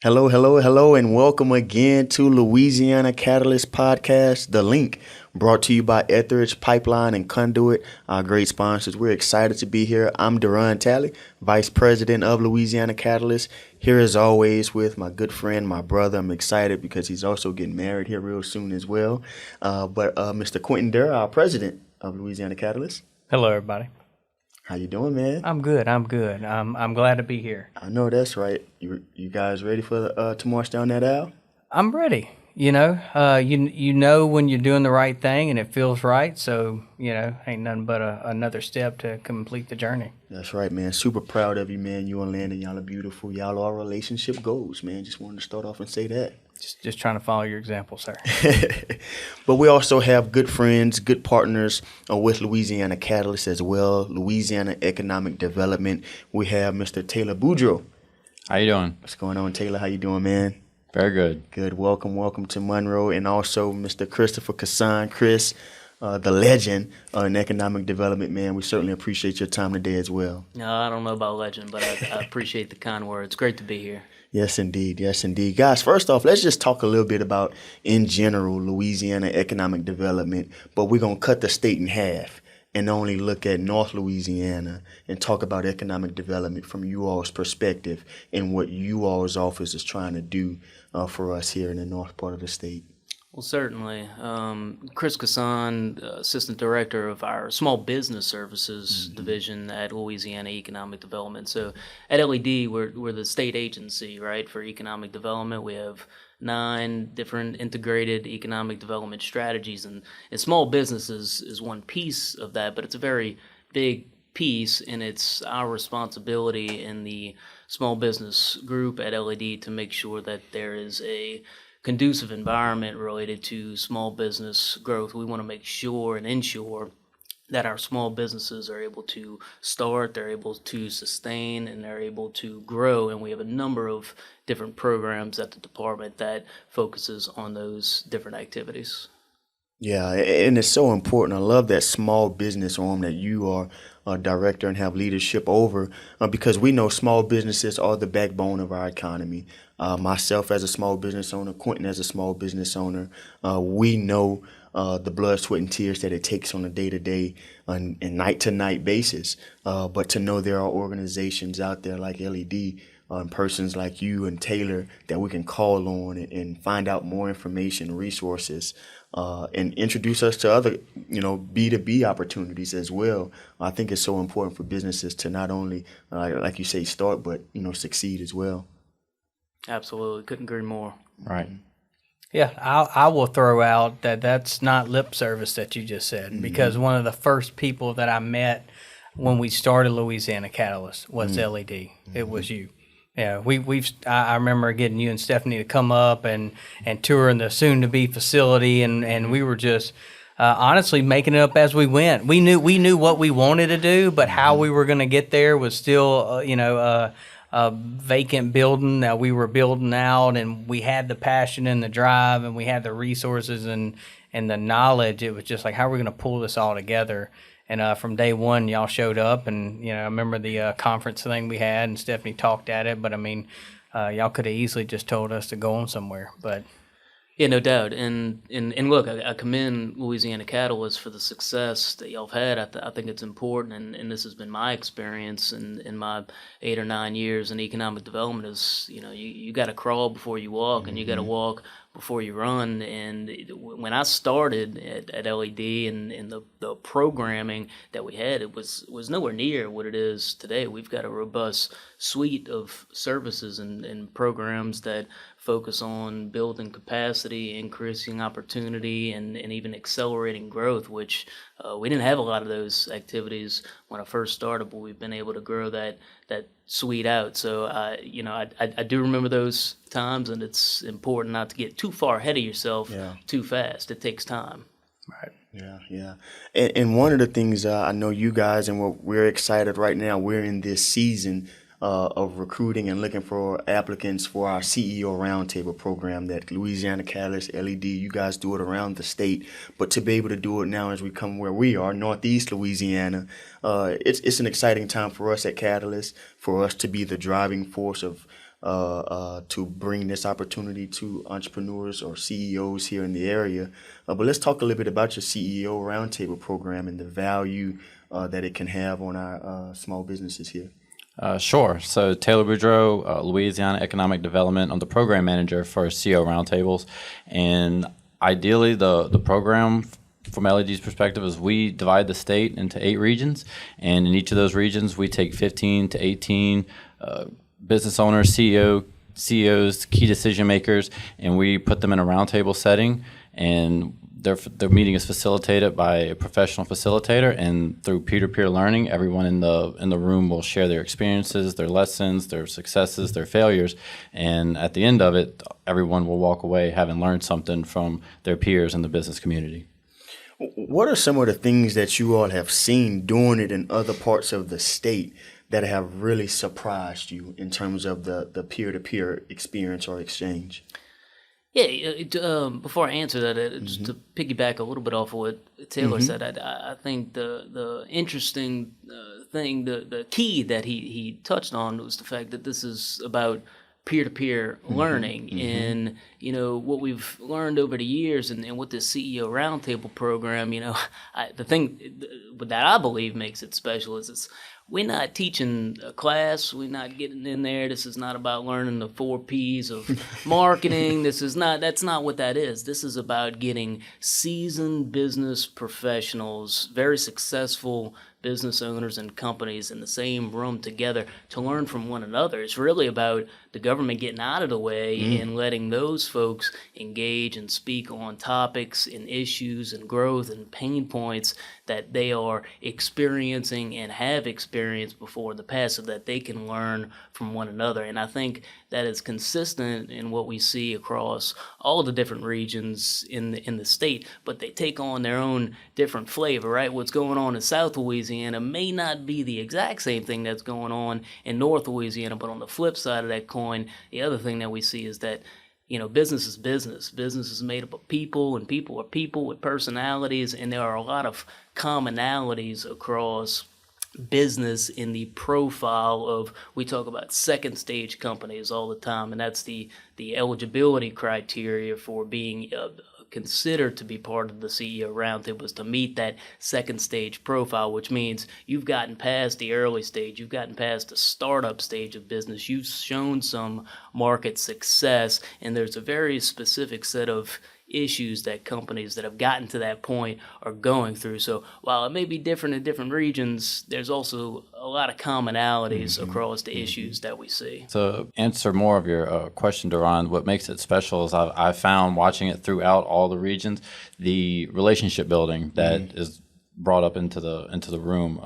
Hello, hello, hello, and welcome again to Louisiana Catalyst Podcast, The Link, brought to you by Etheridge Pipeline and Conduit, our great sponsors. We're excited to be here. I'm Duran Talley, Vice President of Louisiana Catalyst, here as always with my good friend, my brother. I'm excited because he's also getting married here real soon as well. But Mr. Quentin Durr, our President of Louisiana Catalyst. Hello, everybody. How you doing, man? I'm good. I'm glad to be here. I know that's right. You guys ready for to march down that aisle? I'm ready. You know when you're doing the right thing and it feels right. So ain't nothing but another step to complete the journey. That's right, man. Super proud of you, man. You and Landon, y'all are beautiful. Y'all are relationship goals, man. Just wanted to start off and say that. Just trying to follow your example, sir. But we also have good friends, good partners with Louisiana Catalyst as well. Louisiana Economic Development. We have Mr. Taylor Boudreaux. How you doing? What's going on, Taylor? How you doing, man? Very good. Good. Welcome to Monroe. And also Mr. Christopher Kassan. Chris, the legend in economic development, man. We certainly appreciate your time today as well. No, I don't know about legend, but I appreciate the kind words. Great to be here. Yes, indeed. Yes, indeed. Guys, first off, let's just talk a little bit about, in general, Louisiana economic development, but we're going to cut the state in half and only look at North Louisiana and talk about economic development from you all's perspective and what you all's office is trying to do for us here in the north part of the state. Well, certainly. Chris Kassan, Assistant Director of our Small Business Services Division at Louisiana Economic Development. So at LED, we're the state agency, right, for economic development. We have 9 different integrated economic development strategies, and small businesses is one piece of that, but it's a very big piece, and it's our responsibility in the small business group at LED to make sure that there is a conducive environment related to small business growth. We want to make sure and ensure that our small businesses are able to start, they're able to sustain, and they're able to grow. And we have a number of different programs at the department that focuses on those different activities. Yeah, and it's so important. I love that small business arm that you are a director and have leadership over because we know small businesses are the backbone of our economy. Myself as a small business owner, Quentin as a small business owner, we know the blood, sweat, and tears that it takes on a day-to-day and night-to-night basis. But to know there are organizations out there like LED, persons like you and Taylor that we can call on and find out more information, resources, and introduce us to other, B2B opportunities as well. I think it's so important for businesses to not only, like you say, start, but, succeed as well. Absolutely. Couldn't agree more. Right. Yeah, I will throw out that's not lip service that you just said, because one of the first people that I met when we started Louisiana Catalyst was LED. It was you. Yeah, I remember getting you and Stephanie to come up and tour in the soon-to-be facility, and we were just honestly making it up as we went. We knew what we wanted to do, but how we were going to get there was still, a vacant building that we were building out, and we had the passion and the drive, and we had the resources and the knowledge. It was just like, how are we going to pull this all together? And from day one, y'all showed up, and I remember the conference thing we had, and Stephanie talked at it. But I mean, y'all could have easily just told us to go on somewhere. But yeah, no doubt. And look, I commend Louisiana Catalyst for the success that y'all have had. I think it's important, and this has been my experience in my 8 or 9 years in economic development is, you got to crawl before you walk, and you got to walk before you run. And when I started at LED and the programming that we had, it was nowhere near what it is today. We've got a robust suite of services and programs that focus on building capacity, increasing opportunity, and even accelerating growth, which we didn't have a lot of those activities when I first started, but we've been able to grow that suite out. So, I do remember those times, and it's important not to get too far ahead of yourself too fast. It takes time. right. Yeah. And one of the things I know you guys, and we're excited right now, we're in this season of recruiting and looking for applicants for our CEO Roundtable program that Louisiana Catalyst, LED, you guys do it around the state. But to be able to do it now as we come where we are, Northeast Louisiana, it's an exciting time for us at Catalyst, for us to be the driving force of to bring this opportunity to entrepreneurs or CEOs here in the area. But let's talk a little bit about your CEO Roundtable program and the value that it can have on our small businesses here. Sure. So Taylor Boudreaux, Louisiana Economic Development. I'm the program manager for CEO Roundtables. And ideally, the program from LED's perspective is we divide the state into 8 regions. And in each of those regions, we take 15 to 18 business owners, CEOs, key decision makers, and we put them in a roundtable setting. And their meeting is facilitated by a professional facilitator, and through peer-to-peer learning, everyone in the room will share their experiences, their lessons, their successes, their failures, and at the end of it, everyone will walk away having learned something from their peers in the business community. What are some of the things that you all have seen doing it in other parts of the state that have really surprised you in terms of the peer-to-peer experience or exchange? Yeah, before I answer that, just to piggyback a little bit off of what Taylor said, I think the interesting thing, the key that he touched on was the fact that this is about peer-to-peer learning. And, what we've learned over the years and with this CEO Roundtable program, the thing that I believe makes it special is we're not teaching a class. We're not getting in there. This is not about learning the 4 Ps of marketing. That's not what that is. This is about getting seasoned business professionals, very successful business owners and companies in the same room together to learn from one another. It's really about the government getting out of the way and letting those folks engage and speak on topics and issues and growth and pain points that they are experiencing and have experienced before in the past, so that they can learn from one another. And I think that is consistent in what we see across all of the different regions in the state, but they take on their own different flavor, right? What's going on in South Louisiana may not be the exact same thing that's going on in North Louisiana, but on the flip side of that coin, the other thing that we see is that business is business. Business is made up of people, and people are people with personalities, and there are a lot of commonalities across business in the profile of, we talk about second stage companies all the time, and that's the eligibility criteria for being considered to be part of the CEO Roundtable is to meet that second stage profile, which means you've gotten past the early stage, you've gotten past the startup stage of business, you've shown some market success, and there's a very specific set of issues that companies that have gotten to that point are going through. So while it may be different in different regions, there's also a lot of commonalities across the issues that we see. So answer more of your question, Duran, what makes it special is I've found watching it throughout all the regions, the relationship building that is brought up into the room,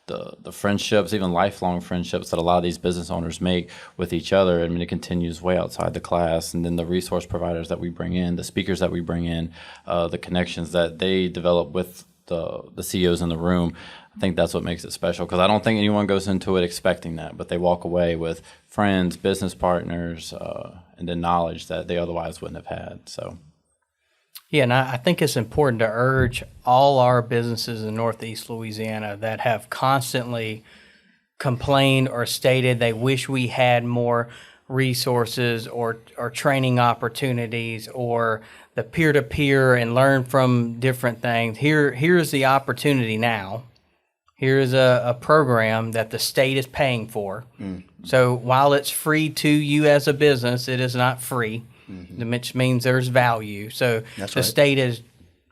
the friendships, even lifelong friendships that a lot of these business owners make with each other. I mean, it continues way outside the class, and then the resource providers that we bring in, the speakers that we bring in, the connections that they develop with the CEOs in the room. I think that's what makes it special, because I don't think anyone goes into it expecting that, but they walk away with friends, business partners, and then knowledge that they otherwise wouldn't have had. So. Yeah, and I think it's important to urge all our businesses in Northeast Louisiana that have constantly complained or stated they wish we had more resources or training opportunities or the peer-to-peer and learn from different things. Here's the opportunity now. Here's a program that the state is paying for. So while it's free to you as a business, it is not free. Which means there's value. So the state is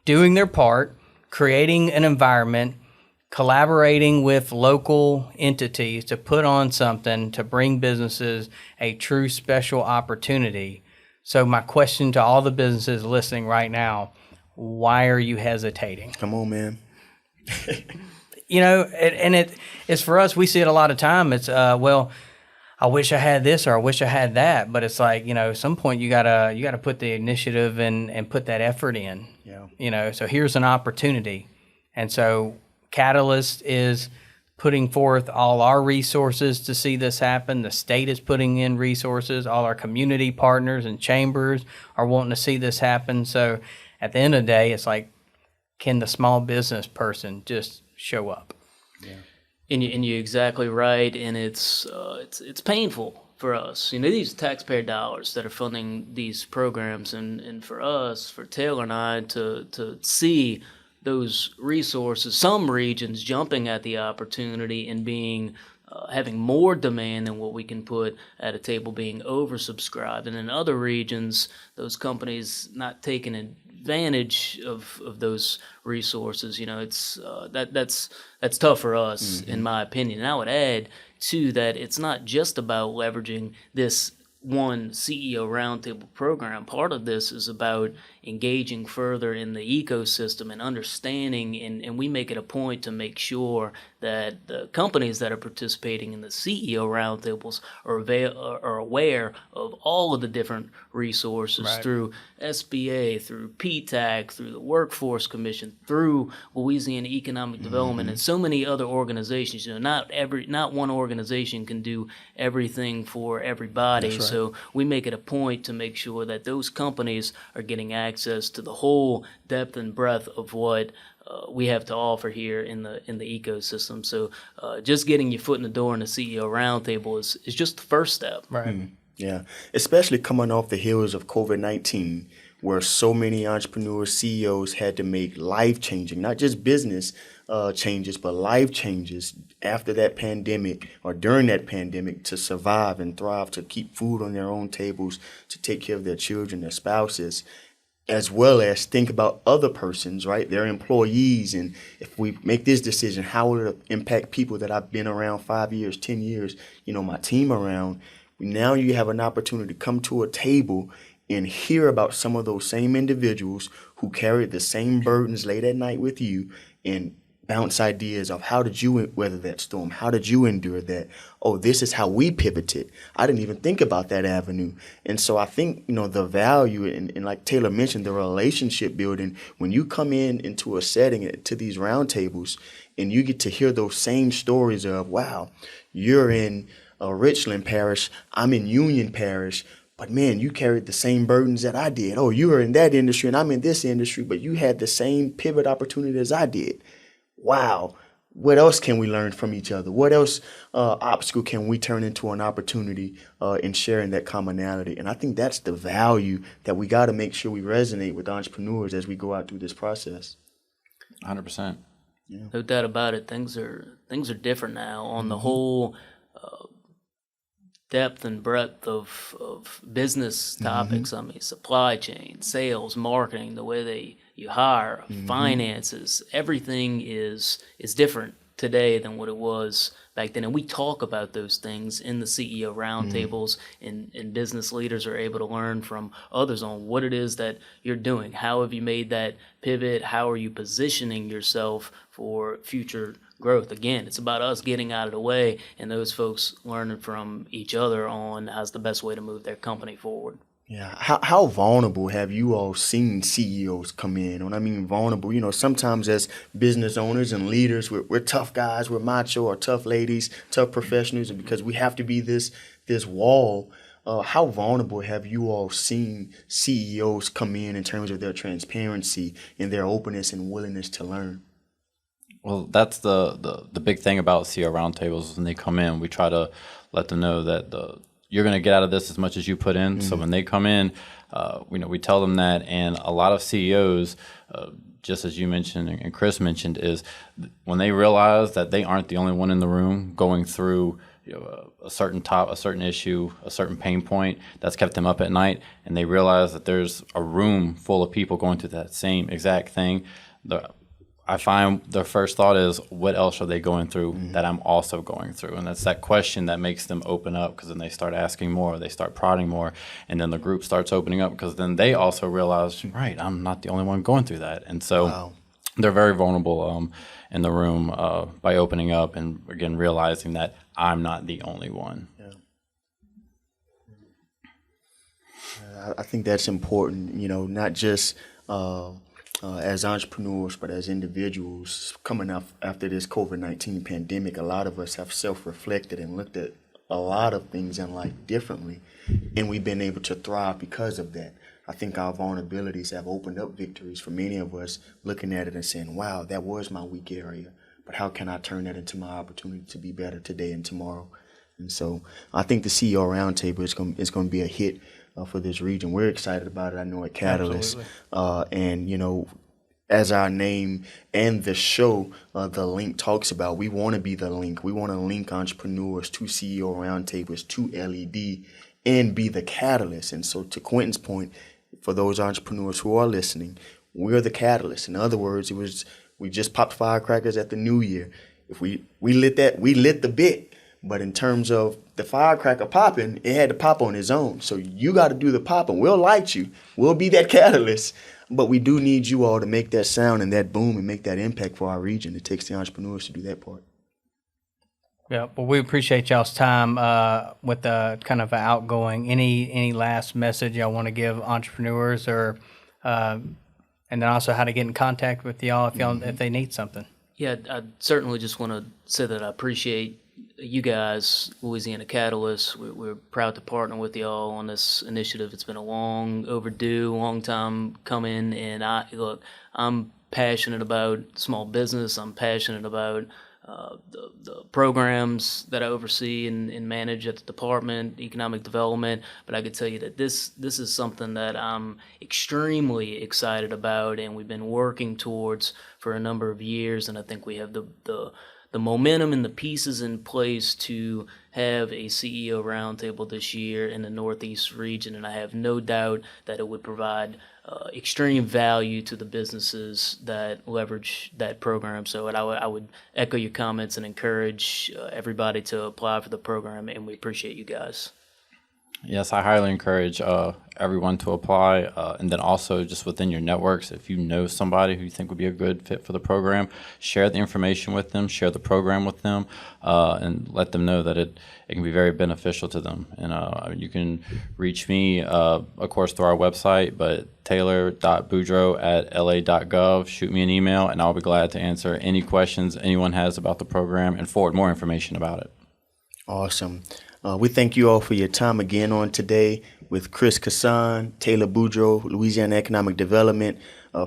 doing their part, creating an environment, collaborating with local entities to put on something to bring businesses a true special opportunity. So my question to all the businesses listening right now, why are you hesitating? Come on, man. It's for us, we see it a lot of time. It's, I wish I had this or I wish I had that, but it's like, at some point you gotta put the initiative and put that effort in. Yeah. So here's an opportunity. And so Catalyst is putting forth all our resources to see this happen. The state is putting in resources. All our community partners and chambers are wanting to see this happen. So at the end of the day, it's like, can the small business person just show up? Yeah. And you're exactly right, and it's painful for us. These taxpayer dollars that are funding these programs, and for us, for Taylor and I, to see those resources, some regions jumping at the opportunity and being having more demand than what we can put at a table, being oversubscribed, and in other regions, those companies not taking advantage of those resources. It's that's tough for us, in my opinion. And I would add too that it's not just about leveraging this one CEO roundtable program. Part of this is about engaging further in the ecosystem and understanding, and we make it a point to make sure that the companies that are participating in the CEO roundtables are aware of all of the different resources through SBA, through PTAC, through the Workforce Commission, through Louisiana Economic Development, and so many other organizations. Not one organization can do everything for everybody. That's right. So we make it a point to make sure that those companies are getting access to the whole depth and breadth of what we have to offer here in the ecosystem. So just getting your foot in the door in the CEO roundtable is just the first step. Right. Yeah, especially coming off the heels of COVID-19, where so many entrepreneurs, CEOs had to make life-changing, not just business changes, but life changes after that pandemic or during that pandemic to survive and thrive, to keep food on their own tables, to take care of their children, their spouses, as well as think about other persons, right? Their employees. And if we make this decision, how will it impact people that I've been around 5 years, 10 years, my team around? Now you have an opportunity to come to a table and hear about some of those same individuals who carried the same burdens late at night with you and bounce ideas of how did you weather that storm? How did you endure that? Oh, this is how we pivoted. I didn't even think about that avenue. And so I think, the value and like Taylor mentioned, the relationship building, when you come into a setting, to these roundtables, and you get to hear those same stories of, wow, you're in Richland Parish, I'm in Union Parish, but man, you carried the same burdens that I did. Oh, you were in that industry and I'm in this industry, but you had the same pivot opportunity as I did. Wow, what else can we learn from each other? What else obstacle can we turn into an opportunity in sharing that commonality? And I think that's the value that we got to make sure we resonate with entrepreneurs as we go out through this process. 100%. Yeah. No doubt about it. Things are different now on the whole depth and breadth of business topics. I mean, supply chain, sales, marketing, the way you hire, finances, everything is different today than what it was back then. And we talk about those things in the CEO roundtables, and business leaders are able to learn from others on what it is that you're doing. How have you made that pivot? How are you positioning yourself for future growth? Again, it's about us getting out of the way and those folks learning from each other on how's the best way to move their company forward. Yeah. How vulnerable have you all seen CEOs come in? When I mean vulnerable, sometimes as business owners and leaders, we're tough guys, we're macho or tough ladies, tough professionals, and because we have to be this wall. How vulnerable have you all seen CEOs come in terms of their transparency and their openness and willingness to learn? Well, that's the big thing about CEO roundtables. When they come in, we try to let them know that you're going to get out of this as much as you put in. So when they come in, we tell them that. And a lot of CEOs, just as you mentioned and Chris mentioned, is when they realize that they aren't the only one in the room going through a certain issue, a certain pain point that's kept them up at night, and they realize that there's a room full of people going through that same exact thing. I find their first thought is, what else are they going through that I'm also going through? And that's that question that makes them open up, because then they start asking more, they start prodding more, and then the group starts opening up, because then they also realize, right, I'm not the only one going through that. And so they're very vulnerable in the room by opening up and, again, realizing that I'm not the only one. I think that's important, not just as entrepreneurs, but as individuals coming up after this COVID-19 pandemic. A lot of us have self-reflected and looked at a lot of things in life differently, and we've been able to thrive because of that. I think our vulnerabilities have opened up victories for many of us, looking at it and saying, wow, that was my weak area, but how can I turn that into my opportunity to be better today and tomorrow? And so I think the CEO Roundtable is going to be a hit for this region. We're excited about it. I know at Catalyst. And, you know, as our name and the show, the link talks about, we want to be the link. We want to link entrepreneurs to CEO Roundtables, to LED, and be the catalyst. And so to Quentin's point, for those entrepreneurs who are listening, we're the catalyst. In other words, we just popped firecrackers at the new year. If we lit the bit. But in terms of the firecracker popping, it had to pop on its own. So you got to do the popping. We'll light you. We'll be that catalyst. But we do need you all to make that sound and that boom and make that impact for our region. It takes the entrepreneurs to do that part. Yeah, well, we appreciate y'all's time with the kind of outgoing. Any last message y'all want to give entrepreneurs, or and then also how to get in contact with y'all if they need something? Yeah, I certainly just want to say that I appreciate you guys, Louisiana Catalyst. We're proud to partner with y'all on this initiative. It's been a long time coming, and I'm passionate about small business. I'm passionate about the programs that I oversee and manage at the department, economic development. But I could tell you that this is something that I'm extremely excited about, and we've been working towards for a number of years. And I think we have the momentum and the pieces in place to have a CEO roundtable this year in the Northeast region, and I have no doubt that it would provide extreme value to the businesses that leverage that program. So I would echo your comments and encourage everybody to apply for the program, and we appreciate you guys. Yes, I highly encourage everyone to apply. And then also just within your networks, if you know somebody who you think would be a good fit for the program, share the information with them, share the program with them, and let them know that it can be very beneficial to them. And you can reach me, of course, through our website, but taylor.boudreaux@la.gov. Shoot me an email, and I'll be glad to answer any questions anyone has about the program and forward more information about it. Awesome. We thank you all for your time again on today with Chris Kassan, Taylor Boudreaux, Louisiana Economic Development.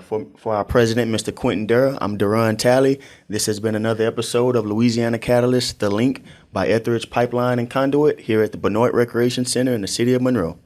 For our president, Mr. Quentin Durr, I'm Duran Talley. This has been another episode of Louisiana Catalyst, The Link by Etheridge Pipeline and Conduit here at the Benoit Recreation Center in the city of Monroe.